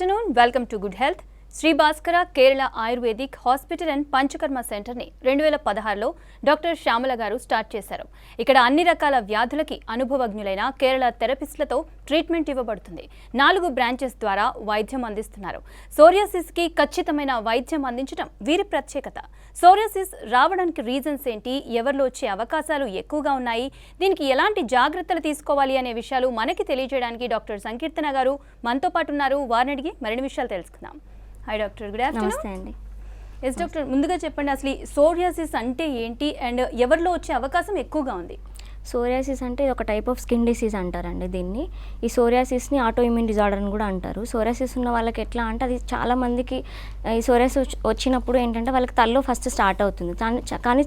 afternoon, welcome to Good Health. Shri Bhaskara Kerala Ayurvedic hospital and Panchakarma సెంటర్ని 2016లో doctor Shyamala గారు స్టార్ట్ చేశారు. ఇక్కడ అన్ని రకాల వ్యాధులకి అనుభవజ్ఞులైన కేరళ థెరపిస్టులతో ట్రీట్మెంట్ ఇవ్వబడుతుంది. 4 బ్రాంచెస్ ద్వారా వైద్యం అందిస్తున్నారు. సోరియాసిస్కి ఖచ్చితమైన వైద్యం అందించడం వీరి ప్రత్యేకత. సోరియాసిస్ రావడానికి రీజన్స్ ఏంటి, ఎవరిలో వచ్చే అవకాశాలు ఎక్కువగా ఉన్నాయి, దీనికి ఎలాంటి జాగ్రత్తలు తీసుకోవాలి అనే విషయాలు మనకి తెలియజేయడానికి డాక్టర్ సంకీర్తన గారు మనతో పాటు ఉన్నారు. వారిని అడిగి మరిన్ని విషయాలు తెలుసుకుందాం. Hi doctor, good afternoon. నమస్తే అండి. ఎస్ డాక్టర్, ముందుగా చెప్పండి, అసలు సోరియాసిస్ అంటే ఏంటి అండ్ ఎవరిలో వచ్చే అవకాశం ఎక్కువగా ఉంది? సోరియాసిస్ అంటే ఇది ఒక టైప్ ఆఫ్ స్కిన్ డిసీజ్ అంటారండి దీన్ని. ఈ సోరియాసిస్ని ఆటో ఇమ్యూన్ డిజార్డర్ అని కూడా అంటారు. సోరియాసిస్ ఉన్న వాళ్ళకి ఎట్లా అంటే అది చాలామందికి ఈ సోరియాసిస్ వచ్చినప్పుడు ఏంటంటే వాళ్ళకి తలలో ఫస్ట్ స్టార్ట్ అవుతుంది. కానీ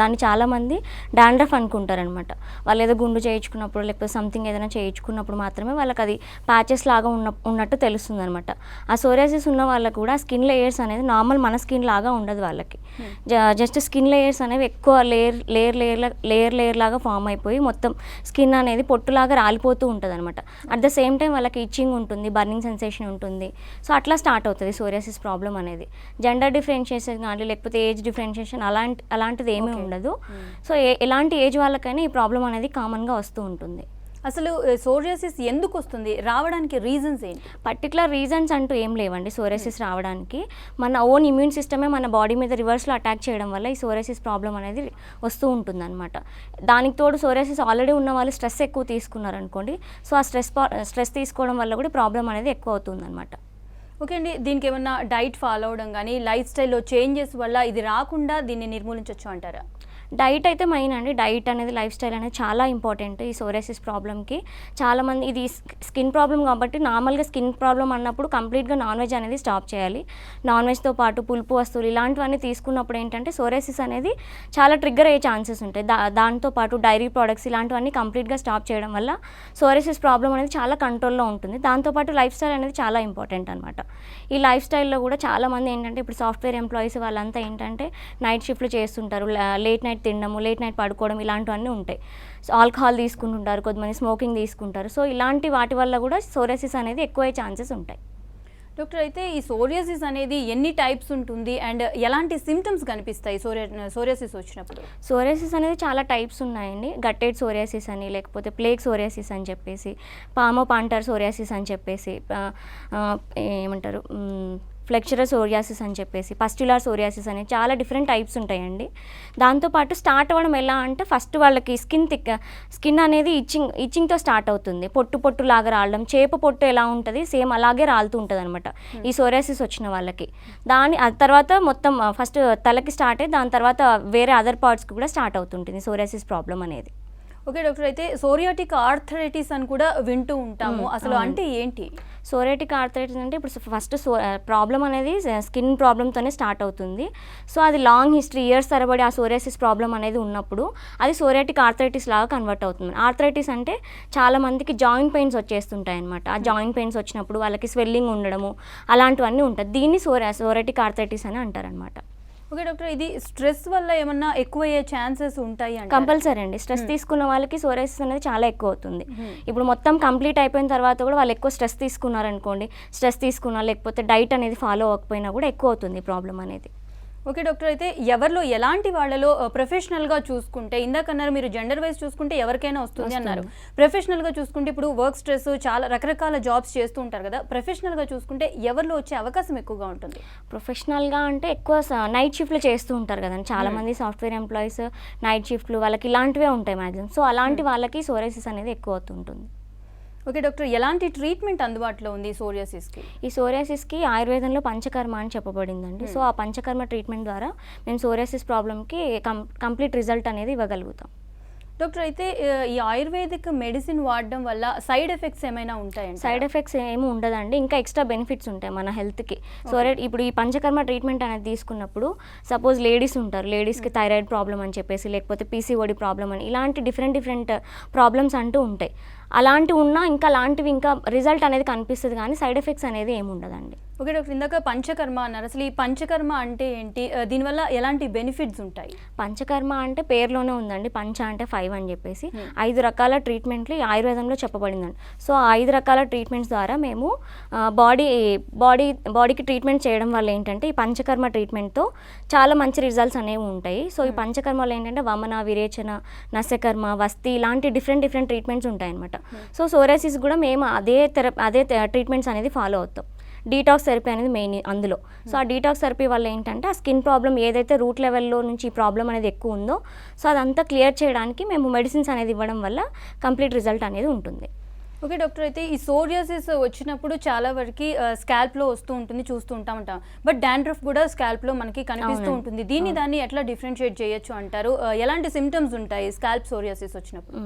దాన్ని చాలామంది డాండ్రఫ్ అనుకుంటారనమాట. వాళ్ళు ఏదో గుండు చేయించుకున్నప్పుడు లేకపోతే సంథింగ్ ఏదైనా చేయించుకున్నప్పుడు మాత్రమే వాళ్ళకి అది ప్యాచెస్ లాగా ఉన్నట్టు తెలుస్తుంది అనమాట. ఆ సోరియాసిస్ ఉన్న వాళ్ళకు కూడా స్కిన్ లేయర్స్ అనేది నార్మల్ మన స్కిన్ లాగా ఉండదు. వాళ్ళకి జస్ట్ స్కిన్ లేయర్స్ అనేవి ఎక్కువ లేయర్ లాగా ఫామ్ అయిపోయి మొత్తం స్కిన్ అనేది పొట్టులాగా రాలిపోతూ ఉంటుంది అనమాట. అట్ ద సేమ్ టైం వాళ్ళకి ఇచ్చింగ్ ఉంటుంది, బర్నింగ్ సెన్సేషన్ ఉంటుంది. సో అట్లా స్టార్ట్ అవుతుంది సోరియాసిస్ ప్రాబ్లం అనేది. జెండర్ డిఫరెన్షియేషన్ కానీ లేకపోతే ఏజ్ డిఫరెన్షియేషన్ అలాంటిది ఏమీ ఉండదు. సో ఎలాంటి ఏజ్ వాళ్ళకైనా ఈ ప్రాబ్లం అనేది కామన్గా వస్తూ ఉంటుంది. అసలు సోరియాసిస్ ఎందుకు వస్తుంది, రావడానికి రీజన్స్ ఏంటి? పర్టికులర్ రీజన్స్ అంటూ ఏం లేవండి సోరియాసిస్ రావడానికి. మన ఓన్ ఇమ్యూన్ సిస్టమే మన బాడీ మీద రివర్స్లో అటాక్ చేయడం వల్ల ఈ సోరియాసిస్ ప్రాబ్లం అనేది వస్తూ ఉంటుంది అనమాట. దానికి తోడు సోరియాసిస్ ఆల్రెడీ ఉన్న వాళ్ళు స్ట్రెస్ ఎక్కువ తీసుకున్నారనుకోండి, సో ఆ స్ట్రెస్ తీసుకోవడం వల్ల కూడా ప్రాబ్లం అనేది ఎక్కువ అవుతుంది అనమాట. ఓకే అండి, దీనికి ఏమన్నా డైట్ ఫాలో అవడం కానీ లైఫ్ స్టైల్లో చేంజెస్ వల్ల ఇది రాకుండా దీన్ని నిర్మూలించవచ్చు అంటారా? డైట్ అయితే మెయిన్ అండి. డైట్ అనేది లైఫ్ స్టైల్ అనేది చాలా ఇంపార్టెంట్ ఈ సోరియాసిస్ ప్రాబ్లమ్కి. చాలామంది ఇది స్కిన్ ప్రాబ్లం కాబట్టి నార్మల్గా స్కిన్ ప్రాబ్లం అన్నప్పుడు కంప్లీట్గా నాన్ వెజ్ అనేది స్టాప్ చేయాలి. నాన్ వెజ్తో పాటు పులుపు వస్తువులు ఇలాంటివన్నీ తీసుకున్నప్పుడు ఏంటంటే సోరియాసిస్ అనేది చాలా ట్రిగ్గర్ అయ్యే ఛాన్సెస్ ఉంటాయి. దాంతోపాటు డైరీ ప్రోడక్ట్స్ ఇలాంటివన్నీ కంప్లీట్గా స్టాప్ చేయడం వల్ల సోరియాసిస్ ప్రాబ్లం అనేది చాలా కంట్రోల్లో ఉంటుంది. దాంతోపాటు లైఫ్ స్టైల్ అనేది చాలా ఇంపార్టెంట్ అనమాట. ఈ లైఫ్ స్టైల్లో కూడా చాలామంది ఏంటంటే ఇప్పుడు సాఫ్ట్వేర్ ఎంప్లాయీస్ వాళ్ళంతా ఏంటంటే నైట్ షిఫ్ట్లు చేస్తుంటారు, లేట్ నైట్ తినడము, లేట్ నైట్ పడుకోవడం ఇలాంటివన్నీ ఉంటాయి. సో ఆల్కహాల్ తీసుకుంటుంటారు, కొంతమంది స్మోకింగ్ తీసుకుంటారు. సో ఇలాంటి వాటి వల్ల కూడా సోరియాసిస్ అనేది ఎక్కువ ఛాన్సెస్ ఉంటాయి. డాక్టర్, అయితే ఈ సోరియాసిస్ అనేది ఎన్ని టైప్స్ ఉంటుంది అండ్ ఎలాంటి సిమ్టమ్స్ కనిపిస్తాయి సోరియాసిస్ వచ్చినప్పుడు? సోరియాసిస్ అనేది చాలా టైప్స్ ఉన్నాయండి. గట్టెడ్ సోరియాసిస్ అని, లేకపోతే ప్లేగ్ సోరియాసిస్ అని చెప్పేసి, పామోపాంటర్ సోరియాసిస్ అని చెప్పేసి, ఏమంటారు ఫ్లెక్చరల్ సోరియాసిస్ అని చెప్పేసి, పస్ట్యులర్ సోరియాసిస్ అని చాలా డిఫరెంట్ టైప్స్ ఉంటాయండి. దాంతోపాటు స్టార్ట్ అవ్వడం ఎలా అంటే ఫస్ట్ వాళ్ళకి స్కిన్ అనేది ఇచ్చింగ్తో స్టార్ట్ అవుతుంది. పొట్టు లాగా రావడం, చేప పొట్టు ఎలా ఉంటుంది సేమ్ అలాగే రాలుతూ ఉంటుంది అనమాట ఈ సోరియాసిస్ వచ్చిన వాళ్ళకి. తర్వాత మొత్తం ఫస్ట్ తలకి స్టార్ట్ అయ్యి దాని తర్వాత వేరే అదర్ పార్ట్స్కి కూడా స్టార్ట్ అవుతుంటుంది సోరియాసిస్ ప్రాబ్లం అనేది. ఓకే డాక్టర్, అయితే సోరియాటిక్ ఆర్థరైటిస్ అని కూడా వింటూ ఉంటాము, అసలు అంటే ఏంటి? సోరియాటిక్ ఆర్థరైటిస్ అంటే ఇప్పుడు ఫస్ట్ ప్రాబ్లం అనేది స్కిన్ ప్రాబ్లంతోనే స్టార్ట్ అవుతుంది. సో అది లాంగ్ హిస్టరీ ఇయర్స్ తరబడి ఆ సోరియాసిస్ ప్రాబ్లం అనేది ఉన్నప్పుడు అది సోరియాటిక్ ఆర్థరైటిస్ లాగా కన్వర్ట్ అవుతుంది. ఆర్థరైటిస్ అంటే చాలా మందికి జాయింట్ పెయిన్స్ వచ్చేస్తుంటాయి అనమాట. ఆ జాయింట్ పెయిన్స్ వచ్చినప్పుడు వాళ్ళకి స్వెల్లింగ్ ఉండడము అలాంటివన్నీ ఉంటుంది. దీన్ని సోరియాటిక్ ఆర్థరైటిస్ అని అంటారనమాట. ఓకే డాక్టర్, ఇది స్ట్రెస్ వల్ల ఏమన్నా ఎక్కువ అయ్యే ఛాన్సెస్ ఉంటాయి అంటే? కంపల్సరీ అండి. స్ట్రెస్ తీసుకున్న వాళ్ళకి సోరియాసిస్ అనేది చాలా ఎక్కువ అవుతుంది. ఇప్పుడు మొత్తం కంప్లీట్ అయిపోయిన తర్వాత కూడా వాళ్ళు ఎక్కువ స్ట్రెస్ తీసుకున్నారనుకోండి, స్ట్రెస్ తీసుకున్నా లేకపోతే డైట్ అనేది ఫాలో అవ్వకపోయినా కూడా ఎక్కువ అవుతుంది ప్రాబ్లం అనేది. ఓకే డాక్టర్, అయితే ఎవరిలో ఎలాంటి వాళ్ళలో ప్రొఫెషనల్గా చూసుకుంటే, ఇందాకన్నారు మీరు జెండర్ వైజ్ చూసుకుంటే ఎవరికైనా వస్తుంది అన్నారు, ప్రొఫెషనల్గా చూసుకుంటే ఇప్పుడు వర్క్ స్ట్రెస్ చాలా రకరకాల జాబ్స్ చేస్తూ ఉంటారు కదా, ప్రొఫెషనల్గా చూసుకుంటే ఎవరిలో వచ్చే అవకాశం ఎక్కువగా ఉంటుంది? ప్రొఫెషనల్గా అంటే ఎక్కువ నైట్ షిఫ్ట్లు చేస్తూ ఉంటారు కదండి చాలామంది సాఫ్ట్వేర్ ఎంప్లాయీస్, నైట్ షిఫ్ట్లు వాళ్ళకి ఇలాంటివే ఉంటాయి మ్యాక్సిమం. సో అలాంటి వాళ్ళకి సోరియాసిస్ అనేది ఎక్కువ అవుతుంటుంది. ఓకే డాక్టర్, ఎలాంటి ట్రీట్మెంట్ అందుబాటులో ఉంది సోరియాసిస్కి? ఈ సోరియాసిస్కి ఆయుర్వేదంలో పంచకర్మ అని చెప్పబడిందండి. సో ఆ పంచకర్మ ట్రీట్మెంట్ ద్వారా మేము సోరియాసిస్ ప్రాబ్లమ్కి కంప్లీట్ రిజల్ట్ అనేది ఇవ్వగలుగుతాం. డాక్టర్, అయితే ఈ ఆయుర్వేదిక్ మెడిసిన్ వాడడం వల్ల సైడ్ ఎఫెక్ట్స్ ఏమైనా ఉంటాయండి? సైడ్ ఎఫెక్ట్స్ ఏమి ఉండదండి, ఇంకా ఎక్స్ట్రా బెనిఫిట్స్ ఉంటాయి మన హెల్త్కి. ఇప్పుడు ఈ పంచకర్మ ట్రీట్మెంట్ అనేది తీసుకున్నప్పుడు సపోజ్ లేడీస్ ఉంటారు, లేడీస్కి థైరాయిడ్ ప్రాబ్లం అని చెప్పేసి లేకపోతే పీసీఓడి ప్రాబ్లం అని ఇలాంటి డిఫరెంట్ ప్రాబ్లమ్స్ అంటూ ఉంటాయి. అలాంటివి ఉన్నా ఇంకా రిజల్ట్ అనేది కనిపిస్తుంది కానీ సైడ్ ఎఫెక్ట్స్ అనేది ఏమి ఉండదండి. ఓకే డాక్టర్, ఇందాక పంచకర్మ అన్నారు. అసలు ఈ పంచకర్మ అంటే ఏంటి? దీనివల్ల ఎలాంటి బెనిఫిట్స్ ఉంటాయి? పంచకర్మ అంటే పేరులోనే ఉందండి. పంచ అంటే 5 అని చెప్పేసి 5 రకాల ట్రీట్మెంట్లు ఈ ఆయుర్వేదంలో చెప్పబడిందండి. సో ఆ 5 రకాల ట్రీట్మెంట్స్ ద్వారా మేము బాడీకి ట్రీట్మెంట్ చేయడం వల్ల ఏంటంటే ఈ పంచకర్మ ట్రీట్మెంట్తో చాలా మంచి రిజల్ట్స్ అనేవి ఉంటాయి. సో ఈ పంచకర్మలో ఏంటంటే వమన, విరేచన, నస్యకర్మ, వస్తి ఇలాంటి డిఫరెంట్ ట్రీట్మెంట్స్ ఉంటాయన్నమాట. సో సోరియాసిస్ కూడా మేము అదే ట్రీట్మెంట్స్ అనేది ఫాలో అవుతాం. డీటాక్స్ థెరపీ అనేది మెయిన్ అందులో. సో ఆ డీటాక్స్ థెరపీ వల్ల ఏంటంటే ఆ స్కిన్ ప్రాబ్లం ఏదైతే రూట్ లెవెల్లో నుంచి ఈ ప్రాబ్లం అనేది ఎక్కువ ఉందో సో అదంతా క్లియర్ చేయడానికి మేము మెడిసిన్స్ అనేది ఇవ్వడం వల్ల కంప్లీట్ రిజల్ట్ అనేది ఉంటుంది. ఓకే డాక్టర్, అయితే ఈ సోరియాసిస్ వచ్చినప్పుడు చాలా వరకు స్కాల్ప్లో వస్తూ ఉంటుంది, చూస్తూ ఉంటాం. బట్ డాండ్రఫ్ కూడా స్కాల్ప్లో మనకి కనిపిస్తూ ఉంటుంది. దాన్ని ఎట్లా డిఫరెన్షియేట్ చేయొచ్చు అంటారు? ఎలాంటి సిమ్టమ్స్ ఉంటాయి స్కాల్ప్ సోరియాసిస్ వచ్చినప్పుడు?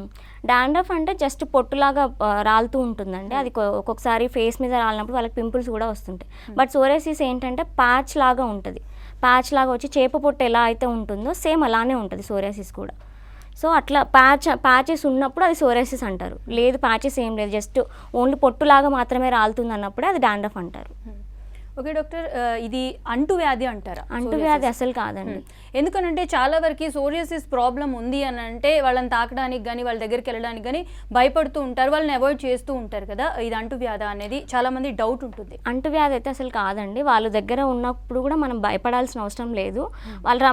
డాండ్రఫ్ అంటే జస్ట్ పొట్టులాగా రాలుతూ ఉంటుందండి. అది ఒక్కొక్కసారి ఫేస్ మీద రాలినప్పుడు వాళ్ళకి పింపుల్స్ కూడా వస్తుంటాయి. బట్ సోరియాసిస్ ఏంటంటే ప్యాచ్ లాగా ఉంటుంది. ప్యాచ్ లాగా వచ్చి చేప పొట్టు ఎలా అయితే ఉంటుందో సేమ్ అలానే ఉంటుంది సోరియాసిస్ కూడా. సో అట్లా ప్యాచెస్ ఉన్నప్పుడు అది సోరియాసిస్ అంటారు. లేదు ప్యాచెస్ ఏం లేదు, జస్ట్ ఓన్లీ పొట్టులాగా మాత్రమే రాలుతుంది అన్నప్పుడే అది డాండ్రఫ్ అంటారు. ఓకే డాక్టర్, ఇది అంటువ్యాధి అంటారా? అంటువ్యాధి అసలు కాదండి. ఎందుకనంటే చాలా వరకు సోరియాసిస్ ప్రాబ్లం ఉంది అని అంటే వాళ్ళని తాకడానికి కానీ వాళ్ళ దగ్గరికి వెళ్ళడానికి కానీ భయపడుతూ ఉంటారు, వాళ్ళని అవాయిడ్ చేస్తూ ఉంటారు కదా. ఇది అంటువ్యాధి అనేది చాలా మంది డౌట్ ఉంటుంది. అంటువ్యాధి అయితే అసలు కాదండి. వాళ్ళ దగ్గర ఉన్నప్పుడు కూడా మనం భయపడాల్సిన అవసరం లేదు.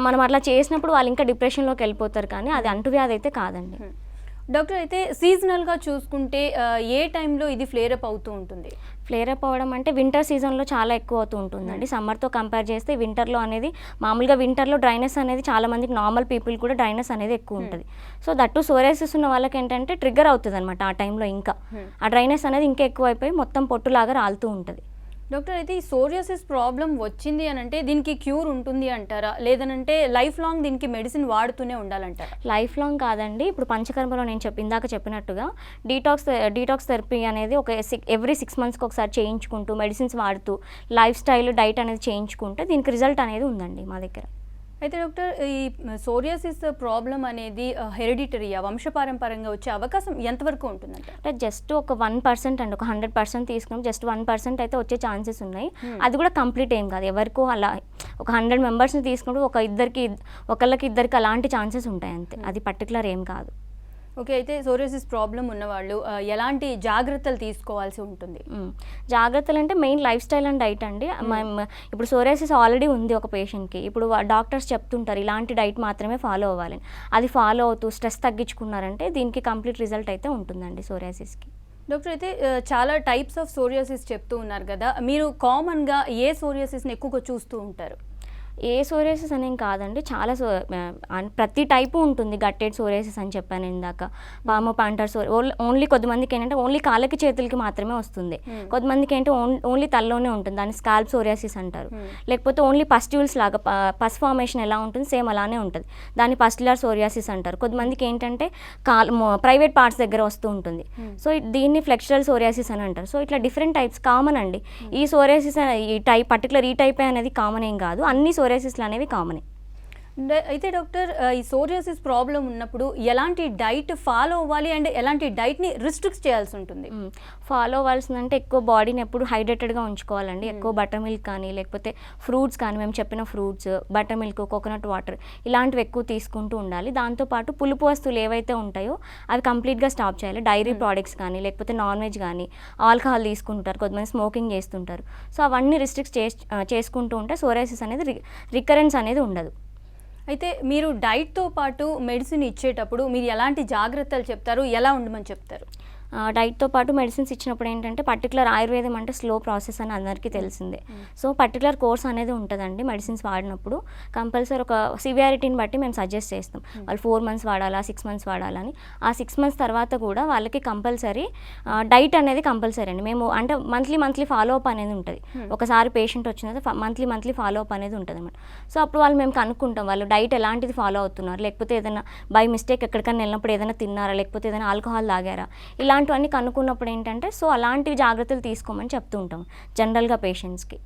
మనం అట్లా చేసినప్పుడు వాళ్ళు ఇంకా డిప్రెషన్లోకి వెళ్ళిపోతారు, కానీ అది అంటువ్యాధి అయితే కాదండి. డాక్టర్, అయితే సీజనల్గా చూసుకుంటే ఏ టైంలో ఇది ఫ్లేరప్ అవుతూ ఉంటుంది? ఫ్లేరప్ అవ్వడం అంటే వింటర్ సీజన్లో చాలా ఎక్కువ అవుతూ ఉంటుందండి. సమ్మర్తో కంపేర్ చేస్తే వింటర్లో అనేది మామూలుగా వింటర్లో డ్రైనెస్ అనేది చాలా మందికి నార్మల్ పీపుల్ కూడా డ్రైనెస్ అనేది ఎక్కువ ఉంటుంది. సో దట్టు సోరియాసిస్ ఉన్న వాళ్ళకి ఏంటంటే ట్రిగ్గర్ అవుతుంది అనమాట ఆ టైంలో. ఇంకా ఆ డ్రైనెస్ అనేది ఇంకా ఎక్కువ అయిపోయి మొత్తం పొట్టులాగా రాలుతూ ఉంటుంది. డాక్టర్, అయితే ఈ సోరియాసిస్ ప్రాబ్లం వచ్చింది అని అంటే దీనికి క్యూర్ ఉంటుంది అంటారా, లేదనంటే లైఫ్ లాంగ్ దీనికి మెడిసిన్ వాడుతూనే ఉండాలంటారా? లైఫ్ లాంగ్ కాదండి. ఇప్పుడు పంచకర్మలో నేను ఇందాక చెప్పినట్టుగా డీటాక్స్ థెరపీ అనేది ఎవ్రీ 6 మంత్స్కి ఒకసారి చేయించుకుంటూ మెడిసిన్స్ వాడుతూ లైఫ్ స్టైల్ డైట్ అనేది చేయించుకుంటే దీనికి రిజల్ట్ అనేది ఉందండి మా దగ్గర. అయితే డాక్టర్, ఈ సోరియాసిస్ ప్రాబ్లం అనేది హెరిడిటరీయా, వంశపారంపర్యంగా వచ్చే అవకాశం ఎంతవరకు ఉంటుందంటే? అంటే జస్ట్ ఒక 1% అండి. ఒక 100% తీసుకున్నాం, జస్ట్ 1% అయితే వచ్చే ఛాన్సెస్ ఉన్నాయి. అది కూడా కంప్లీట్ ఏం కాదు. ఎవరికో అలా ఒక 100 మెంబర్స్ని తీసుకుంటూ ఒకళ్ళకి ఇద్దరికి అలాంటి ఛాన్సెస్ ఉంటాయి అంతే. అది పర్టికులర్ ఏం కాదు. ఓకే, అయితే సోరియాసిస్ ప్రాబ్లం ఉన్నవాళ్ళు ఎలాంటి జాగ్రత్తలు తీసుకోవాల్సి ఉంటుంది? జాగ్రత్తలు అంటే main life style and diet అండి. ఇప్పుడు సోరియాసిస్ ఆల్రెడీ ఉంది ఒక పేషెంట్కి, ఇప్పుడు డాక్టర్స్ చెప్తుంటారు ఇలాంటి డైట్ మాత్రమే ఫాలో అవ్వాలని. అది ఫాలో అవుతూ స్ట్రెస్ తగ్గించుకున్నారంటే దీనికి కంప్లీట్ రిజల్ట్ అయితే ఉంటుందండి సోరియాసిస్కి. డాక్టర్, అయితే చాలా టైప్స్ ఆఫ్ సోరియాసిస్ చెప్తూ ఉన్నారు కదా, మీరు కామన్గా ఏ సోరియాసిస్ని ఎక్కువగా చూస్తూ ఉంటారు? ఏ సోరియాసిస్ అనేం కాదండి, చాలా ప్రతి టైపు ఉంటుంది. గట్టెడ్ సోరియాసిస్ అని చెప్పాను ఇందాక, పామో పాంటర్ ఓన్లీ కొద్దిమందికి ఏంటంటే ఓన్లీ కాళ్ళకి చేతులకి మాత్రమే వస్తుంది. కొంతమందికి ఏంటంటే ఓన్లీ తలలోనే ఉంటుంది, దాన్ని స్కాల్ప్ సోరియాసిస్ అంటారు. లేకపోతే ఓన్లీ పస్ట్యూల్స్ లాగా పస్ ఫార్మేషన్ ఎలా ఉంటుంది సేమ్ అలానే ఉంటుంది, దాన్ని పస్టులర్ సోరియాసిస్ అంటారు. కొంతమందికి ఏంటంటే ప్రైవేట్ పార్ట్స్ దగ్గర వస్తూ ఉంటుంది, సో దీన్ని ఫ్లెక్చురల్ సోరియాసిస్ అని అంటారు. సో ఇట్లా డిఫరెంట్ టైప్స్ కామన్ అండి. ఈ సోరియాసిస్ ఈ టైప్ అనేది కామన్ ఏం కాదు, అన్ని సోరియాసిస్లు అనేవి కామనే. అయితే డాక్టర్, ఈ సోరియాసిస్ ప్రాబ్లం ఉన్నప్పుడు ఎలాంటి డైట్ ఫాలో అవ్వాలి అండ్ ఎలాంటి డైట్ని రిస్ట్రిక్ట్ చేయాల్సి ఉంటుంది? ఫాలో అవ్వాల్సిందంటే ఎక్కువ బాడీని ఎప్పుడు హైడ్రేటెడ్గా ఉంచుకోవాలండి. ఎక్కువ బటర్ మిల్క్ కానీ లేకపోతే ఫ్రూట్స్ కానీ, మేము చెప్పిన fruits, butter milk, coconut water ఇలాంటివి ఎక్కువ తీసుకుంటూ ఉండాలి. దాంతోపాటు పులుపు వస్తువులు ఏవైతే ఉంటాయో అవి కంప్లీట్గా స్టాప్ చేయాలి. డైరీ ప్రోడక్ట్స్ కానీ లేకపోతే నాన్ వెజ్ కానీ, ఆల్కహాల్ తీసుకుంటారు, కొంతమంది స్మోకింగ్ చేస్తుంటారు. సో అవన్నీ రిస్ట్రిక్ట్ చేసుకుంటూ ఉంటే సోరియాసిస్ అనేది రికరెన్స్ అనేది ఉండదు. అయితే మీరు డైట్తో పాటు మెడిసిన్ ఇచ్చేటప్పుడు మీరు ఎలాంటి జాగ్రత్తలు చెప్తారు, ఎలా ఉండమని చెప్తారు? డైట్తో పాటు మెడిసిన్స్ ఇచ్చినప్పుడు ఏంటంటే పర్టికులర్ ఆయుర్వేదం అంటే స్లో ప్రాసెస్ అని అందరికీ తెలిసిందే. సో పర్టికులర్ కోర్స్ అనేది ఉంటుందండి. మెడిసిన్స్ వాడినప్పుడు కంపల్సరీ ఒక సివియారిటీని బట్టి మేము సజెస్ట్ చేస్తాం. వాళ్ళు 4 months వాడాలా, 6 months వాడాలని. ఆ 6 months తర్వాత కూడా వాళ్ళకి కంపల్సరీ డైట్ అనేది కంపల్సరీ అండి. మేము అంటే మంత్లీ ఫాలో అప్ అనేది ఉంటుంది. ఒకసారి పేషెంట్ వచ్చిన తర్వాత మంత్లీ ఫాలో అప్ అనేది ఉంటుంది అనమాట. సో అప్పుడు వాళ్ళు మేము కనుక్కుంటాం వాళ్ళు డైట్ ఎలాంటిది ఫాలో అవుతున్నారు, లేకపోతే ఏదైనా బై మిస్టేక్ ఎక్కడికైనా వెళ్ళినప్పుడు ఏదైనా తిన్నారా, లేకపోతే ఏదైనా ఆల్కహాల్ తాగారా, ఇలాంటివన్నీ కనుక్కున్నప్పుడు ఏంటంటే సో అలాంటివి జాగ్రత్తలు తీసుకోమని చెప్తూ ఉంటాం జనరల్గా పేషెంట్స్కి.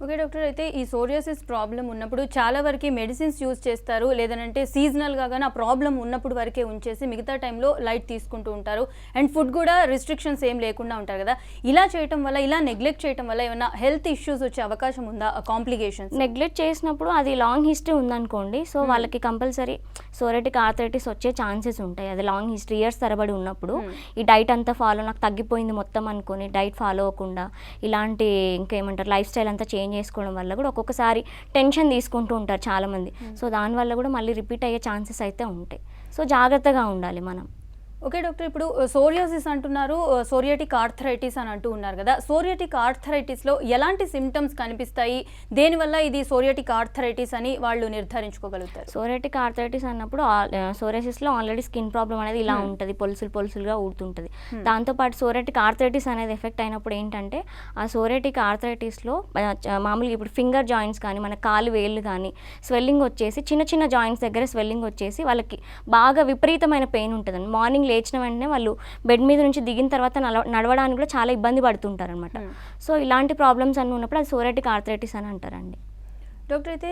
ఓకే డాక్టర్, అయితే ఈ సోరియాసిస్ ప్రాబ్లం ఉన్నప్పుడు చాలా వరకు మెడిసిన్స్ యూజ్ చేస్తారు, లేదంటే సీజనల్గా కానీ ఆ ప్రాబ్లం ఉన్నప్పుడు వరకే ఉంచేసి మిగతా టైంలో లైట్ తీసుకుంటూ ఉంటారు. అండ్ ఫుడ్ కూడా రిస్ట్రిక్షన్స్ ఏం లేకుండా ఉంటారు కదా. ఇలా చేయటం వల్ల, ఇలా నెగ్లెక్ట్ చేయటం వల్ల ఏమైనా హెల్త్ ఇష్యూస్ వచ్చే అవకాశం ఉందా? కాంప్లికేషన్స్ నెగ్లెక్ట్ చేసినప్పుడు అది లాంగ్ హిస్టరీ ఉందనుకోండి, సో వాళ్ళకి కంపల్సరీ సోరియాటిక్ ఆర్థరైటిస్ వచ్చే ఛాన్సెస్ ఉంటాయి. అది లాంగ్ హిస్టరీ ఇయర్స్ తరబడి ఉన్నప్పుడు ఈ డైట్ అంతా ఫాలో, నాకు తగ్గిపోయింది మొత్తం అనుకొని డైట్ ఫాలో అవ్వకుండా ఇలాంటి ఇంకేమంటారు లైఫ్ స్టైల్ అంతా చేంజ్ చేసుకోవడం వల్ల కూడా ఒక్కొక్కసారి టెన్షన్ తీసుకుంటూ ఉంటారు చాలామంది. సో దానివల్ల కూడా మళ్ళీ రిపీట్ అయ్యే ఛాన్సెస్ అయితే ఉంటాయి. సో జాగ్రత్తగా ఉండాలి మనం. ఓకే డాక్టర్, ఇప్పుడు సోరియాసిస్ అంటున్నారు, సోరియాటిక్ ఆర్థరైటిస్ అని అంటూ ఉన్నారు కదా. సోరియాటిక్ ఆర్థరైటిస్లో ఎలాంటి సిమ్టమ్స్ కనిపిస్తాయి, దేనివల్ల ఇది సోరియాటిక్ ఆర్థరైటిస్ అని వాళ్ళు నిర్ధారించుకోగలుగుతారు? సోరియాటిక్ ఆర్థరైటిస్ అన్నప్పుడు సోరియాసిస్లో ఆల్రెడీ స్కిన్ ప్రాబ్లం అనేది ఇలా ఉంటుంది, పొలుసులుగా ఊడుతుంటుంది. దాంతోపాటు సోరియాటిక్ ఆర్థరైటిస్ అనేది ఎఫెక్ట్ అయినప్పుడు ఏంటంటే ఆ సోరియాటిక్ ఆర్థరైటిస్లో మామూలుగా ఇప్పుడు ఫింగర్ జాయింట్స్ కానీ మన కాలు వేళ్ళు కానీ స్వెల్లింగ్ వచ్చేసి చిన్న జాయింట్స్ దగ్గర స్వెల్లింగ్ వచ్చేసి వాళ్ళకి బాగా విపరీతమైన పెయిన్ ఉంటుందండి. మార్నింగ్ లేచిన వెంటనే వాళ్ళు బెడ్ మీద నుంచి దిగిన తర్వాత నడవడానికి కూడా చాలా ఇబ్బంది పడుతుంటారు అనమాట. సో ఇలాంటి ప్రాబ్లమ్స్ అన్నీ ఉన్నప్పుడు అది సోరియాటిక్ ఆర్థరైటిస్ అని అంటారండి. డాక్టర్, అయితే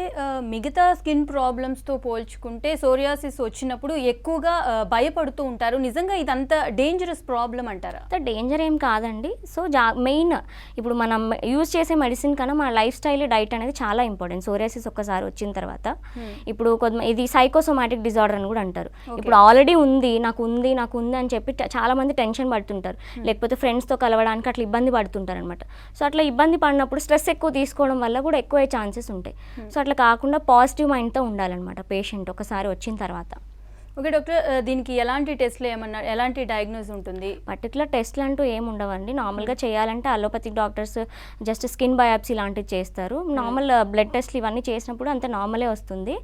మిగతా స్కిన్ ప్రాబ్లమ్స్తో పోల్చుకుంటే సోరియాసిస్ వచ్చినప్పుడు ఎక్కువగా భయపడుతూ ఉంటారు. నిజంగా ఇదంతా డేంజరస్ ప్రాబ్లం అంటారా? డేంజర్ ఏం కాదండి. సో మెయిన్ ఇప్పుడు మనం యూజ్ చేసే మెడిసిన్ కన్నా మన లైఫ్ స్టైల్ డైట్ అనేది చాలా ఇంపార్టెంట్. సోరియాసిస్ ఒక్కసారి వచ్చిన తర్వాత ఇప్పుడు ఇది సైకోసోమాటిక్ డిజార్డర్ అని కూడా అంటారు. ఇప్పుడు ఆల్రెడీ నాకు ఉంది అని చెప్పి చాలా మంది టెన్షన్ పడుతుంటారు, లేకపోతే ఫ్రెండ్స్తో కలవడానికి అట్లా ఇబ్బంది పడుతుంటారు అనమాట. సో అట్లా ఇబ్బంది పడినప్పుడు స్ట్రెస్ ఎక్కువ తీసుకోవడం వల్ల కూడా ఎక్కువ ఛాన్సెస్ ఉంటాయి. సో అట్లా కాకుండా పాజిటివ్ మైండ్తో ఉండాలన్నమాట పేషెంట్ ఒకసారి వచ్చిన తర్వాత. ఓకే డాక్టర్, దీనికి ఎలాంటి టెస్ట్లు ఏమన్నా, ఎలాంటి డయాగ్నోస్ ఉంటుంది? పర్టికులర్ టెస్ట్లు అంటూ ఏమి ఉండవండి. నార్మల్గా చేయాలంటే allopathic doctors just skin biopsy లాంటివి చేస్తారు. నార్మల్ బ్లడ్ టెస్ట్లు ఇవన్నీ చేసినప్పుడు అంత నార్మలే వస్తుంది.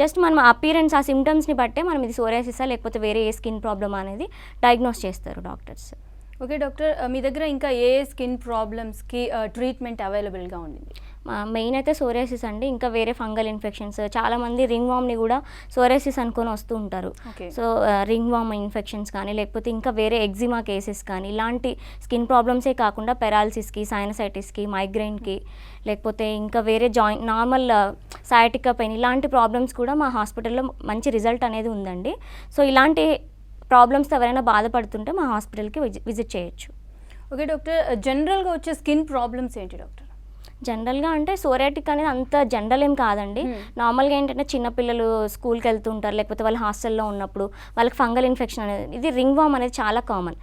జస్ట్ మనం అపీరెన్స్, ఆ సిమ్టమ్స్ని బట్టే మనం ఇది సోరియాసిసా లేకపోతే వేరే ఏ స్కిన్ ప్రాబ్లమ్ అనేది డయాగ్నోస్ చేస్తారు డాక్టర్స్. ఓకే డాక్టర్, మీ దగ్గర ఇంకా ఏ స్కిన్ ప్రాబ్లమ్స్కి ట్రీట్మెంట్ అవైలబుల్గా ఉంది? మెయిన్ అయితే సోరియాసిస్ అండి. ఇంకా వేరే ఫంగల్ ఇన్ఫెక్షన్స్, చాలామంది రింగ్ వామ్ని కూడా సోరియాసిస్ అనుకొని వస్తూ ఉంటారు. సో రింగ్ వామ్ ఇన్ఫెక్షన్స్ కానీ లేకపోతే ఇంకా వేరే ఎగ్జిమా కేసెస్ కానీ ఇలాంటి స్కిన్ ప్రాబ్లమ్సే కాకుండా పెరాలసిస్కి, సైనసైటిస్కి, మైగ్రెయిన్కి, లేకపోతే ఇంకా వేరే జాయింట్ నార్మల్ సయాటికా పెయిన్ ఇలాంటి ప్రాబ్లమ్స్ కూడా మా హాస్పిటల్లో మంచి రిజల్ట్ అనేది ఉందండి. సో ఇలాంటి ప్రాబ్లమ్స్తో ఎవరైనా బాధపడుతుంటే మా హాస్పిటల్కి విజిట్ చేయొచ్చు. ఓకే డాక్టర్, జనరల్గా వచ్చే స్కిన్ ప్రాబ్లమ్స్ ఏంటి డాక్టర్? జనరల్గా అంటే సోరియాటిక్ అనేది అంత జనరల్ ఏం కాదండి. నార్మల్గా ఏంటంటే చిన్నపిల్లలు స్కూల్కి వెళ్తుంటారు, లేకపోతే వాళ్ళు హాస్టల్లో ఉన్నప్పుడు వాళ్ళకి ఫంగల్ ఇన్ఫెక్షన్ అనేది, ఇది రింగ్ వామ్ అనేది చాలా కామన్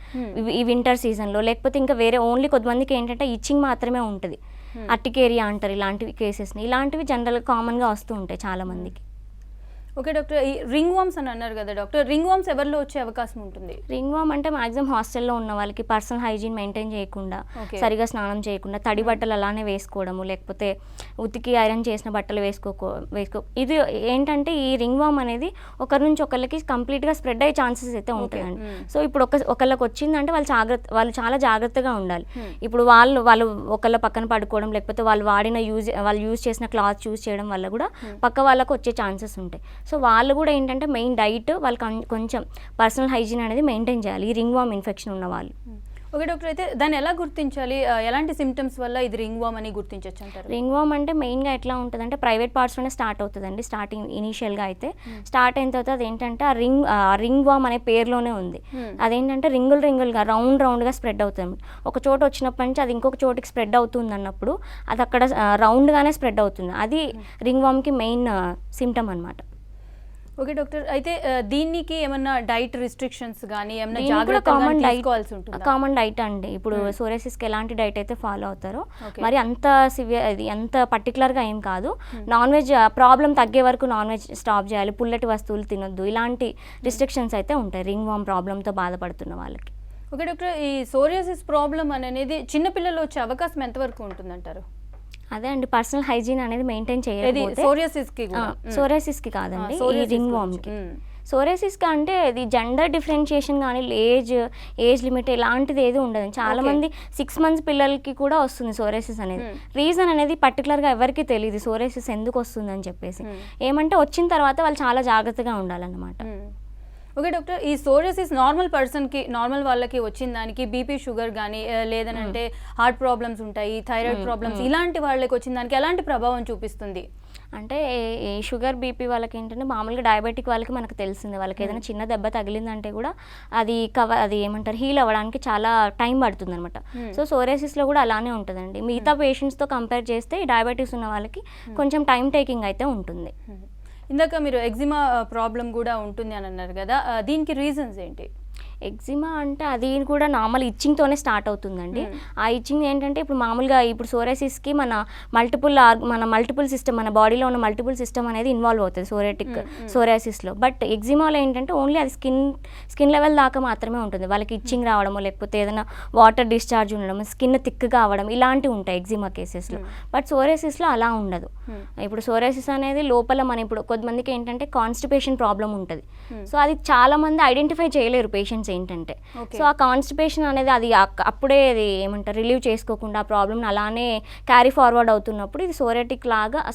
ఈ వింటర్ సీజన్లో. లేకపోతే ఇంకా వేరే ఓన్లీ కొంతమందికి ఏంటంటే ఇచ్చింగ్ మాత్రమే ఉంటుంది, అర్టికేరియా అంటారు ఇలాంటివి కేసెస్ని. ఇలాంటివి జనరల్ కామన్గా వస్తూ ఉంటాయి చాలామందికి. ఓకే డాక్టర్, ఈ రింగ్ వామ్స్ అని అన్నారు కదా డాక్టర్, రింగ్ వామ్స్ ఎవరిలో వచ్చే అవకాశం ఉంటుంది? రింగ్ వామ్ అంటే మాక్సిమం హాస్టల్లో ఉన్న వాళ్ళకి పర్సనల్ హైజీన్ మెయింటైన్ చేయకుండా, సరిగా స్నానం చేయకుండా, తడి బట్టలు అలానే వేసుకోవడము, లేకపోతే ఉతికి ఐరన్ చేసిన బట్టలు వేసుకో ఇది ఏంటంటే ఈ రింగ్ వామ్ అనేది ఒకరి నుంచి ఒకరికి కంప్లీట్గా స్ప్రెడ్ అయ్యే ఛాన్సెస్ అయితే ఉంటుందండి. సో ఇప్పుడు ఒకళ్ళకి వచ్చిందంటే వాళ్ళు చాలా జాగ్రత్తగా ఉండాలి. ఇప్పుడు వాళ్ళు ఒకళ్ళ పక్కన పడుకోవడం, లేకపోతే వాళ్ళు యూజ్ చేసిన క్లాత్ యూజ్ చేయడం వల్ల కూడా పక్క వాళ్ళకు వచ్చే ఛాన్సెస్ ఉంటాయి. సో వాళ్ళు కూడా ఏంటంటే మెయిన్ డైట్, వాళ్ళకి కొంచెం పర్సనల్ హైజీన్ అనేది మెయింటైన్ చేయాలి ఈ రింగ్ వామ్ ఇన్ఫెక్షన్ ఉన్న వాళ్ళు. ఓకే డాక్టర్, అయితే దాన్ని ఎలా గుర్తించాలి? ఎలాంటి సిమ్టమ్స్ వల్ల ఇది రింగ్ వామ్ అని గుర్తించవచ్చు అంటారు? రింగ్ వామ్ అంటే మెయిన్గా ఎట్లా ఉంటుందంటే ప్రైవేట్ పార్ట్స్లోనే స్టార్ట్ అవుతుందండి. స్టార్టింగ్ ఇనీషియల్గా అయితే స్టార్ట్ అయిన తర్వాత అదేంటంటే ఆ రింగ్ వామ్ అనే పేరులోనే ఉంది. అదేంటంటే రింగులుగా రౌండ్గా స్ప్రెడ్ అవుతుంది. ఒక చోట వచ్చినప్పటి నుంచి అది ఇంకొక చోటికి స్ప్రెడ్ అవుతుంది అన్నప్పుడు అది అక్కడ రౌండ్గానే స్ప్రెడ్ అవుతుంది. అది రింగ్ వామ్కి మెయిన్ సిమ్టమ్ అనమాట. ఓకే డాక్టర్, అయితే దీనికి ఏమన్నా డైట్ రిస్ట్రిక్షన్స్ కానీ ఏమన్నా జాగ్రత్తగా తీసుకోవాల్సి ఉంటుందా? కామన్ డైట్ అండి. ఇప్పుడు సోరియాసిస్కి ఎలాంటి డైట్ అయితే ఫాలో అవుతారో మరి అంత అంత పర్టికులర్గా ఏం కాదు. నాన్ వెజ్ ప్రాబ్లం తగ్గే వరకు నాన్ వెజ్ స్టాప్ చేయాలి, పుల్లటి వస్తువులు తినొద్దు, ఇలాంటి రిస్ట్రిక్షన్స్ అయితే ఉంటాయి రింగ్ వామ్ ప్రాబ్లంతో బాధపడుతున్న వాళ్ళకి. ఓకే డాక్టర్, ఈ సోరియాసిస్ ప్రాబ్లం అనేది చిన్నపిల్లలు వచ్చే అవకాశం ఎంతవరకు ఉంటుందంటారు? అదే అండి, పర్సనల్ హైజీన్ అనేది మెయింటైన్ చేయకపోతే. సోరియాసిస్కి కాదండి, ఈ రింగ్ వామ్కి. సోరియాసిస్కి అంటే ఇది జెండర్ డిఫరెన్షియేషన్ కానీ ఏజ్ లిమిట్ ఇలాంటిది ఏది ఉండదు. చాలా మంది 6 months పిల్లలకి కూడా వస్తుంది సోరియాసిస్ అనేది. రీజన్ అనేది పర్టికులర్గా ఎవరికి తెలియదు సోరియాసిస్ ఎందుకు వస్తుంది అని చెప్పేసి. ఏమంటే వచ్చిన తర్వాత వాళ్ళు చాలా జాగ్రత్తగా ఉండాలన్నమాట. ఓకే డాక్టర్, ఈ సోరియాసిస్ నార్మల్ పర్సన్కి, నార్మల్ వాళ్ళకి వచ్చిన దానికి బీపీ, షుగర్ కానీ లేదనంటే హార్ట్ ప్రాబ్లమ్స్ ఉంటాయి, థైరాయిడ్ ప్రాబ్లమ్స్, ఇలాంటి వాళ్ళకి వచ్చిన దానికి ఎలాంటి ప్రభావం చూపిస్తుంది? అంటే ఈ షుగర్ బీపీ వాళ్ళకి ఏంటంటే మామూలుగా డయాబెటిక్ వాళ్ళకి మనకు తెలిసింది, వాళ్ళకి ఏదైనా చిన్న దెబ్బ తగిలిందంటే కూడా అది ఏమంటారు హీల్ అవ్వడానికి చాలా టైం పడుతుంది అనమాట. సో సోరియాసిస్లో కూడా అలానే ఉంటుందండి. మిగతా పేషెంట్స్తో కంపేర్ చేస్తే ఈ డయాబెటీస్ ఉన్న వాళ్ళకి కొంచెం టైం టేకింగ్ అయితే ఉంటుంది. ఇందాక మీరు ఎగ్జిమా ప్రాబ్లం కూడా ఉంటుంది అని అన్నారు కదా, దీనికి రీజన్స్ ఏంటి? ఎగ్జిమా అంటే అది కూడా నార్మల్ ఇచ్చింగ్తోనే స్టార్ట్ అవుతుందండి. ఆ ఇచ్చింగ్ ఏంటంటే ఇప్పుడు మామూలుగా ఇప్పుడు సోరియాసిస్కి మన మల్టిపుల్ సిస్టమ్, మన బాడీలో ఉన్న మల్టిపుల్ సిస్టమ్ అనేది ఇన్వాల్వ్ అవుతుంది సోరియాసిస్లో. బట్ ఎగ్జిమాలో ఏంటంటే ఓన్లీ అది స్కిన్ లెవెల్ దాకా మాత్రమే ఉంటుంది. వాళ్ళకి ఇచ్చింగ్ రావడము, లేకపోతే ఏదైనా వాటర్ డిశ్చార్జ్ ఉండడం, స్కిన్ థిక్గా అవ్వడం, ఇలాంటివి ఉంటాయి ఎగ్జిమా కేసెస్లో. బట్ సోరియాసిస్లో అలా ఉండదు. ఇప్పుడు సోరియాసిస్ అనేది లోపల ఇప్పుడు కొంతమందికి ఏంటంటే కాన్స్టిపేషన్ ప్రాబ్లం ఉంటుంది. సో అది చాలా మంది ఐడెంటిఫై చేయలేరు పేషెంట్స్ ఏంటంటే. సో ఆ కాన్స్టిపేషన్ అనేది అది అప్పుడే అది ఏమంటారు రిలీవ్ చేసుకోకుండా ఆ ప్రాబ్లమ్ని అలానే క్యారీ ఫార్వర్డ్ అవుతున్నప్పుడు ఇది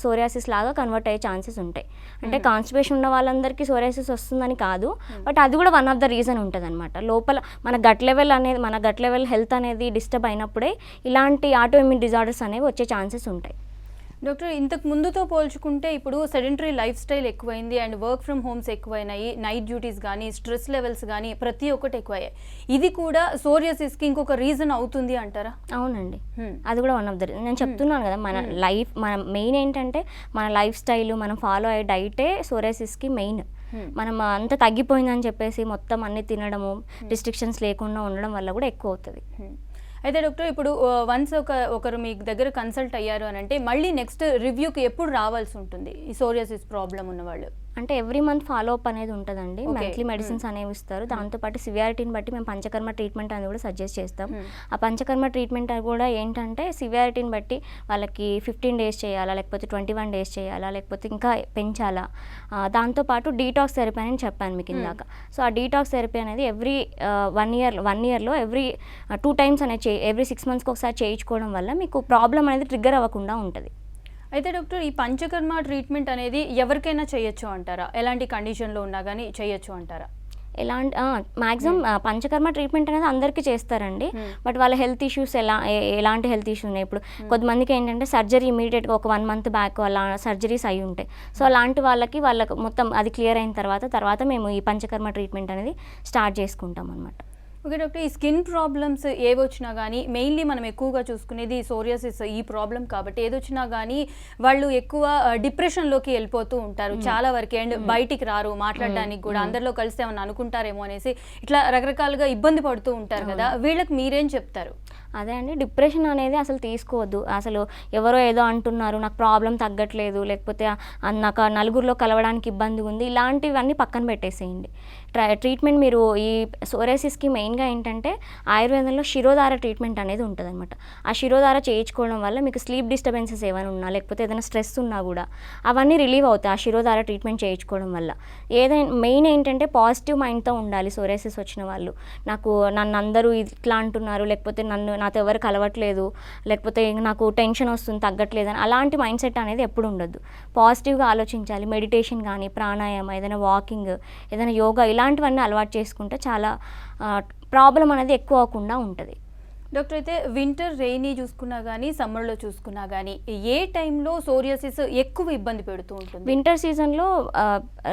సోరియాసిస్ లాగా కన్వర్ట్ అయ్యే ఛాన్సెస్ ఉంటాయి. అంటే కాన్స్టిపేషన్ ఉన్న వాళ్ళందరికీ సోరియాసిస్ వస్తుందని కాదు, బట్ అది కూడా వన్ ఆఫ్ ద రీజన్ ఉంటుంది అనమాట. లోపల మన గట్ లెవెల్ హెల్త్ అనేది డిస్టర్బ్ అయినప్పుడే ఇలాంటి ఆటోఇమ్యూన్ డిజార్డర్స్ అనేవి వచ్చే ఛాన్సెస్ ఉంటాయి. డాక్టర్, ఇంతకు ముందుతో పోల్చుకుంటే ఇప్పుడు సెడెంటరీ లైఫ్ స్టైల్ ఎక్కువైంది అండ్ వర్క్ ఫ్రమ్ హోమ్స్ ఎక్కువైనాయి, నైట్ డ్యూటీస్ కానీ, స్ట్రెస్ లెవెల్స్ కానీ ప్రతి ఒక్కటి ఎక్కువయ్యాయి. ఇది కూడా సోరియాసిస్కి ఇంకొక రీజన్ అవుతుంది అంటారా? అవునండి, అది కూడా వన్ ఆఫ్ ద నేను చెప్తున్నాను కదా, మన మెయిన్ ఏంటంటే మన లైఫ్ స్టైల్, మనం ఫాలో అయ్యే డైటే సోరియాసిస్కి మెయిన్. మనం అంత తగ్గిపోయిందని చెప్పేసి మొత్తం అన్ని తినడము, రిస్ట్రిక్షన్స్ లేకుండా ఉండడం వల్ల కూడా ఎక్కువ అవుతుంది. అయితే డాక్టర్, ఇప్పుడు వన్స్ ఒకరు మీ దగ్గర కన్సల్ట్ అయ్యారు అని అంటే మళ్ళీ నెక్స్ట్ రివ్యూకి ఎప్పుడు రావాల్సి ఉంటుంది ఈ సోరియాసిస్ ప్రాబ్లం ఉన్నవాళ్ళు? అంటే ఎవ్రీ మంత్ ఫాలో అప్ అనేది ఉంటుందండి. మంత్లీ మెడిసిన్స్ అనేవి ఇస్తారు. దాంతోపాటు సివియారిటీని బట్టి మేము పంచకర్మ ట్రీట్మెంట్ అనేది కూడా సజెస్ట్ చేస్తాం. ఆ పంచకర్మ ట్రీట్మెంట్ కూడా ఏంటంటే సివియారిటీని బట్టి వాళ్ళకి 15 days చేయాలా, లేకపోతే 21 days చేయాలా, లేకపోతే ఇంకా పెంచాలా. దాంతోపాటు డీటాక్స్ థెరపీ అని చెప్పాను మీకు ఇందాక. సో ఆ డీటాక్స్ థెరపీ అనేది ఎవ్రీ 1 yearలో ఎవ్రీ 2 times అనేది ఎవ్రీ 6 monthsకి ఒకసారి చేయించుకోవడం వల్ల మీకు ప్రాబ్లం అనేది ట్రిగ్గర్ అవ్వకుండా ఉంటుంది. అయితే డాక్టర్, ఈ పంచకర్మ ట్రీట్మెంట్ అనేది ఎవరికైనా చేయొచ్చు అంటారా? ఎలాంటి కండిషన్లో ఉన్నా కానీ చేయొచ్చు అంటారా? మ్యాక్సిమం పంచకర్మ ట్రీట్మెంట్ అనేది అందరికీ చేస్తారండి. బట్ వాళ్ళ హెల్త్ ఇష్యూస్ ఎలాంటి హెల్త్ ఇష్యూస్ ఉన్నాయి. ఇప్పుడు కొంతమందికి ఏంటంటే సర్జరీ ఇమీడియట్గా ఒక 1 month బ్యాక్ అలా సర్జరీస్ అయి ఉంటాయి. సో అలాంటి వాళ్ళకి మొత్తం అది క్లియర్ అయిన తర్వాత మేము ఈ పంచకర్మ ట్రీట్మెంట్ అనేది స్టార్ట్ చేసుకుంటాం అన్నమాట. ఓకే డాక్టర్, ఈ స్కిన్ ప్రాబ్లమ్స్ ఏవొచ్చినా కానీ మెయిన్లీ మనం ఎక్కువగా చూసుకునేది సోరియాసిస్ ఈ ప్రాబ్లం కాబట్టి ఏదొచ్చినా కానీ వాళ్ళు ఎక్కువ డిప్రెషన్లోకి వెళ్ళిపోతూ ఉంటారు చాలా వరకు. అండ్ బయటికి రారు మాట్లాడడానికి కూడా, అందరిలో కలిసి ఏమన్నా అనుకుంటారేమో అనేసి ఇట్లా రకరకాలుగా ఇబ్బంది పడుతూ ఉంటారు కదా, వీళ్ళకి మీరేం చెప్తారు? అదే అండి, డిప్రెషన్ అనేది అసలు తీసుకోవద్దు. అసలు ఎవరో ఏదో అంటున్నారు, నాకు ప్రాబ్లం తగ్గట్లేదు, లేకపోతే నాకు నలుగురిలో కలవడానికి ఇబ్బంది ఉంది, ఇలాంటివన్నీ పక్కన పెట్టేసేయండి. ట్రీట్మెంట్ మీరు ఈ సోరియాసిస్కి మెయిన్గా ఏంటంటే ఆయుర్వేదంలో శిరోధార ట్రీట్మెంట్ అనేది ఉంటుంది అనమాట. ఆ శిరోధార చేయించుకోవడం వల్ల మీకు స్లీప్ డిస్టర్బెన్సెస్ ఏమైనా ఉన్నా, లేకపోతే ఏదైనా స్ట్రెస్ ఉన్నా కూడా అవన్నీ రిలీవ్ అవుతాయి ఆ శిరోధార ట్రీట్మెంట్ చేయించుకోవడం వల్ల. మెయిన్ ఏంటంటే పాజిటివ్ మైండ్తో ఉండాలి. సోరియాసిస్ వచ్చిన వాళ్ళు నన్ను అందరూ ఇట్లా అంటున్నారు, లేకపోతే నాతో ఎవరు కలవట్లేదు, లేకపోతే నాకు టెన్షన్ వస్తుంది తగ్గట్లేదు అని అలాంటి మైండ్ సెట్ అనేది ఎప్పుడు ఉండొద్దు. పాజిటివ్గా ఆలోచించాలి. మెడిటేషన్ కానీ, ప్రాణాయామం, ఏదైనా వాకింగ్, ఏదైనా యోగా, ఇలాంటివన్నీ అలవాటు చేసుకుంటే చాలా ప్రాబ్లం అనేది ఎక్కువ అవ్వకుండా ఉంటుంది. డాక్టర్, అయితే వింటర్ రెయినీ చూసుకున్నా కానీ, సమ్మర్లో చూసుకున్నా కానీ ఏ టైంలో సోరియాసిస్ ఎక్కువ ఇబ్బంది పెడుతూ ఉంటుంది? వింటర్ సీజన్లో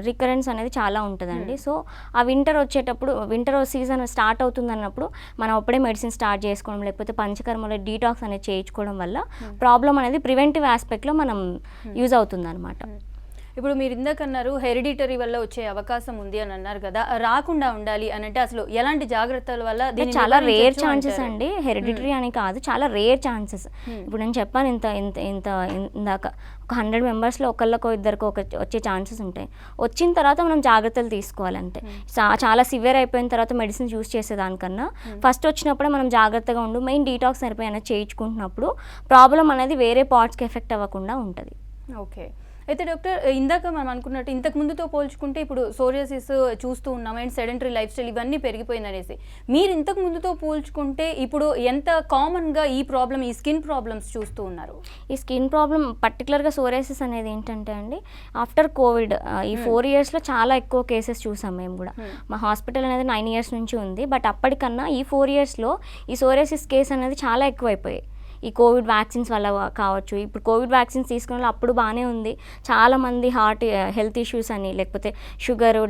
రికరెన్స్ అనేది చాలా ఉంటుందండి. సో ఆ వింటర్ సీజన్ స్టార్ట్ అవుతుంది అన్నప్పుడు మనం అప్పుడే మెడిసిన్ స్టార్ట్ చేసుకోవడం, లేకపోతే పంచకర్మలో డీటాక్స్ అనేది చేయించుకోవడం వల్ల ప్రాబ్లం అనేది ప్రివెంటివ్ ఆస్పెక్ట్లో మనం యూజ్ అవుతుంది అనమాట. ఇప్పుడు మీరు ఇందాకన్నారు హెరిడిటరీ వల్ల వచ్చే అవకాశం ఉంది అని అన్నారు కదా, రాకుండా ఉండాలి అని అంటే అసలు ఎలాంటి జాగ్రత్తల వల్ల? చాలా రేర్ ఛాన్సెస్ అండి, హెరిడిటరీ అని కాదు, చాలా రేర్ ఛాన్సెస్. ఇప్పుడు నేను చెప్పాను ఇందాక ఒక 100 members ఒకళ్ళకో ఇద్దరికో వచ్చే ఛాన్సెస్ ఉంటాయి. వచ్చిన తర్వాత మనం జాగ్రత్తలు తీసుకోవాలంటే, చాలా సివియర్ అయిపోయిన తర్వాత మెడిసిన్స్ యూస్ చేసేదానికన్నా ఫస్ట్ వచ్చినప్పుడే మనం జాగ్రత్తగా ఉండు. మెయిన్ డీటాక్స్ థెరపీ అనేది చేయించుకుంటున్నప్పుడు ప్రాబ్లం అనేది వేరే పార్ట్స్కి ఎఫెక్ట్ అవ్వకుండా ఉంటుంది. ఓకే. అయితే డాక్టర్ ఇందాక మనం అనుకున్నట్టు ఇంతకు ముందుతో పోల్చుకుంటే ఇప్పుడు సోరియాసిస్ చూస్తూ ఉన్నాం అండ్ సెడెంటరీ లైఫ్ స్టైల్ ఇవన్నీ పెరిగిపోయిందనేసి మీరు ఇంతకు ముందుతో పోల్చుకుంటే ఇప్పుడు ఎంత కామన్గా ఈ ప్రాబ్లమ్ ఈ స్కిన్ ప్రాబ్లమ్స్ చూస్తూ ఉన్నారు? ఈ స్కిన్ ప్రాబ్లం పర్టికులర్గా సోరియాసిస్ అనేది ఏంటంటే అండి, ఆఫ్టర్ కోవిడ్ ఈ 4 ఇయర్స్లో చాలా ఎక్కువ కేసెస్ చూసాం మేము కూడా. మా హాస్పిటల్ అనేది 9 ఇయర్స్ నుంచి ఉంది, బట్ అప్పటికన్నా ఈ 4 ఇయర్స్లో ఈ సోరియాసిస్ కేసు అనేది చాలా ఎక్కువైపోయాయి. ఈ కోవిడ్ వ్యాక్సిన్స్ వల్ల కావచ్చు. ఇప్పుడు కోవిడ్ వ్యాక్సిన్స్ తీసుకున్న వాళ్ళు అప్పుడు బాగానే ఉంది, చాలామంది హార్ట్ హెల్త్ ఇష్యూస్ అని, లేకపోతే షుగరు,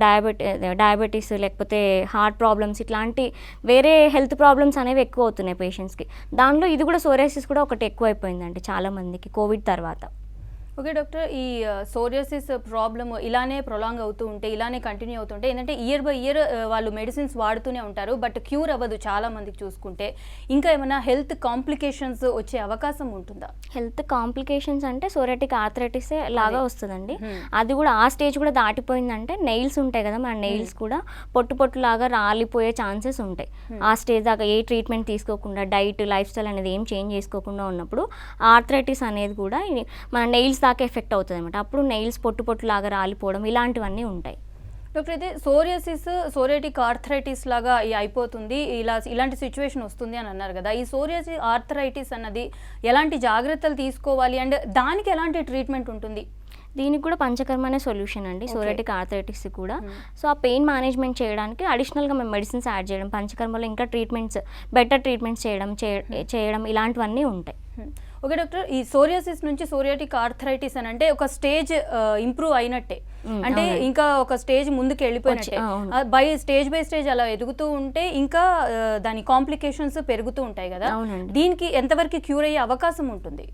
డయాబెటీస్, లేకపోతే హార్ట్ ప్రాబ్లమ్స్, ఇట్లాంటి వేరే హెల్త్ ప్రాబ్లమ్స్ అనేవి ఎక్కువ అవుతున్నాయి పేషెంట్స్కి. దానిలో ఇది కూడా సోరియాసిస్ కూడా ఒకటి ఎక్కువైపోయిందండి చాలామందికి కోవిడ్ తర్వాత. ఓకే డాక్టర్, ఈ సోరియాసిస్ ప్రాబ్లమ్ ఇలానే ప్రొలాంగ్ అవుతూ ఉంటే, ఇలానే కంటిన్యూ అవుతుంటే ఏంటంటే ఇయర్ బై ఇయర్ వాళ్ళు మెడిసిన్స్ వాడుతూనే ఉంటారు, బట్ క్యూర్ అవ్వదు చాలా మందికి చూసుకుంటే. ఇంకా ఏమైనా హెల్త్ కాంప్లికేషన్స్ వచ్చే అవకాశం ఉంటుందా? హెల్త్ కాంప్లికేషన్స్ అంటే సోరియాటిక్ ఆర్థరైటిస్ లాగా వస్తుందండి. అది కూడా ఆ స్టేజ్ కూడా దాటిపోయిందంటే నెయిల్స్ ఉంటాయి కదా, మన నెయిల్స్ కూడా పొట్టు లాగా రాలిపోయే ఛాన్సెస్ ఉంటాయి. ఆ స్టేజ్ దాకా ఏ ట్రీట్మెంట్ తీసుకోకుండా, డైట్, లైఫ్ స్టైల్ అనేది ఏం చేంజ్ చేసుకోకుండా ఉన్నప్పుడు ఆర్థరైటిస్ అనేది కూడా మన నెయిల్స్ దాకా ఎఫెక్ట్ అవుతుంది అనమాట. అప్పుడు నెయిల్స్ పొట్టు లాగా రాలిపోవడం ఇలాంటివన్నీ ఉంటాయి. డాక్టర్, అయితే సోరియాటిక్ ఆర్థరైటిస్ లాగా అయిపోతుంది, ఇలాంటి సిచ్యువేషన్ వస్తుంది అని అన్నారు కదా. ఈ సోరియాటిక్ ఆర్థరైటిస్ అన్నది ఎలాంటి జాగ్రత్తలు తీసుకోవాలి అండ్ దానికి ఎలాంటి ట్రీట్మెంట్ ఉంటుంది? దీనికి కూడా పంచకర్మనే సొల్యూషన్ అండి, సోరియాటిక్ ఆర్థరైటిస్ కూడా. సో ఆ పెయిన్ మేనేజ్మెంట్ చేయడానికి అడిషనల్గా మేము మెడిసిన్స్ యాడ్ చేయడం, పంచకర్మలో ఇంకా ట్రీట్మెంట్స్, బెటర్ ట్రీట్మెంట్స్ చేయడం ఇలాంటివన్నీ ఉంటాయి. ఓకే డాక్టర్, ఈ సోరియాసిస్ నుంచి సోరియాటిక్ ఆర్థరైటిస్ అని అంటే ఒక స్టేజ్ ఇంప్రూవ్ అయినట్టే, అంటే ఇంకా ఒక స్టేజ్ ముందుకు వెళ్ళిపోయినట్టే. స్టేజ్ బై స్టేజ్ అలా ఎదుగుతూ ఉంటే ఇంకా దాని కాంప్లికేషన్స్ పెరుగుతూ ఉంటాయి కదా. దీనికి ఎంతవరకు క్యూర్ అయ్యే అవకాశం ఉంటుంది?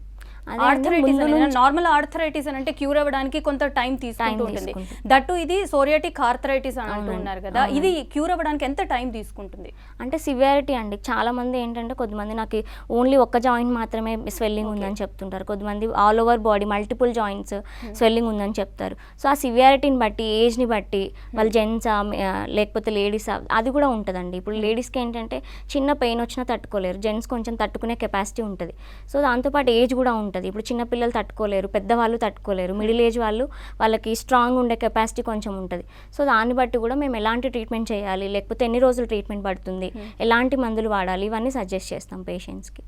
నార్మల్ ఆర్థరైటిస్ అని అంటే క్యూర్ అవ్వడానికి కొంత టైం తీసుకుంటూ ఉంటుంది, దట్టు ఇది సోరియాటిక్ ఆర్థరైటిస్ అని అంటున్నారు కదా, ఇది క్యూర్ అవ్వడానికి ఎంత టైం తీసుకుంటుంది? అంటే సివియారిటీ అండి. చాలా మంది ఏంటంటే కొద్దిమంది నాకు ఓన్లీ ఒక్క జాయింట్ మాత్రమే స్వెల్లింగ్ ఉందని చెప్తుంటారు, కొద్దిమంది all over body multiple joints swelling ఉందని చెప్తారు. సో ఆ సివియారిటీని బట్టి, ఏజ్ని బట్టి, వాళ్ళు జెంట్సా లేకపోతే లేడీసా అది కూడా ఉంటుందండి. ఇప్పుడు లేడీస్కి ఏంటంటే చిన్న పెయిన్ వచ్చినా తట్టుకోలేరు, జెంట్స్ కొంచెం తట్టుకునే కెపాసిటీ ఉంటుంది. సో దాంతోపాటు ఏజ్ కూడా ఉంటుంది. ఇప్పుడు చిన్నపిల్లలు తట్టుకోలేరు, పెద్దవాళ్ళు తట్టుకోలేరు, మిడిల్ ఏజ్ వాళ్ళకి స్ట్రాంగ్ ఉండే కెపాసిటీ కొంచెం ఉంటుంది. సో దాన్ని బట్టి కూడా మేము ఎలాంటి ట్రీట్మెంట్ చేయాలి, లేకపోతే ఎన్ని రోజులు ట్రీట్మెంట్ పడుతుంది, ఎలాంటి మందులు వాడాలి, ఇవన్నీ సజెస్ట్ చేస్తాం పేషెంట్స్కి.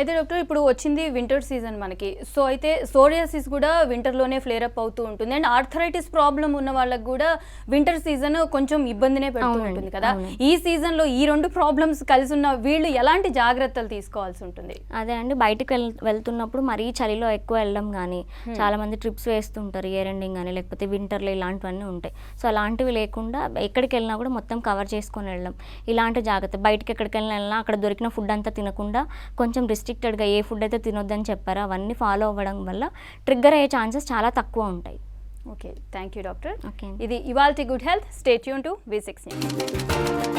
అయితే డాక్టర్, ఇప్పుడు వచ్చింది వింటర్ సీజన్ మనకి, సో అయితే సోరియాసిస్ కూడా వింటర్లోనే ఫ్లేర్ అప్ అవుతూ ఉంటుంది అండ్ ఆర్థరైటిస్ ప్రాబ్లం ఉన్న వాళ్ళకి కూడా వింటర్ సీజన్ కొంచెం ఇబ్బందినే పెడుతూ ఉంటుంది కదా. ఈ సీజన్లో ఈ రెండు ప్రాబ్లమ్స్ కలిసి ఉన్న వీళ్ళు ఎలాంటి జాగ్రత్తలు తీసుకోవాల్సి ఉంటుంది? అదే అండి, బయటకు వెళ్తున్నప్పుడు మరీ చలిలో ఎక్కువ వెళ్ళడం కానీ, చాలా మంది ట్రిప్స్ వేస్తుంటారు ఇయర్ ఎండింగ్ కానీ, లేకపోతే వింటర్లో ఇలాంటివన్నీ ఉంటాయి. సో అలాంటివి లేకుండా ఎక్కడికి వెళ్ళినా కూడా మొత్తం కవర్ చేసుకొని వెళ్ళడం, ఇలాంటి జాగ్రత్త. బయటకి ఎక్కడికి వెళ్ళినా అక్కడ దొరికిన ఫుడ్ అంతా తినకుండా కొంచెం రిస్ట్రిక్టెడ్గా ఏ ఫుడ్ అయితే తినొద్దని చెప్పారో అవన్నీ ఫాలో అవ్వడం వల్ల ట్రిగ్గర్ అయ్యే ఛాన్సెస్ చాలా తక్కువ ఉంటాయి. Okay, thank you doctor. Okay, ఇది ఇవాల్టి good health. Stay tune to V6 news.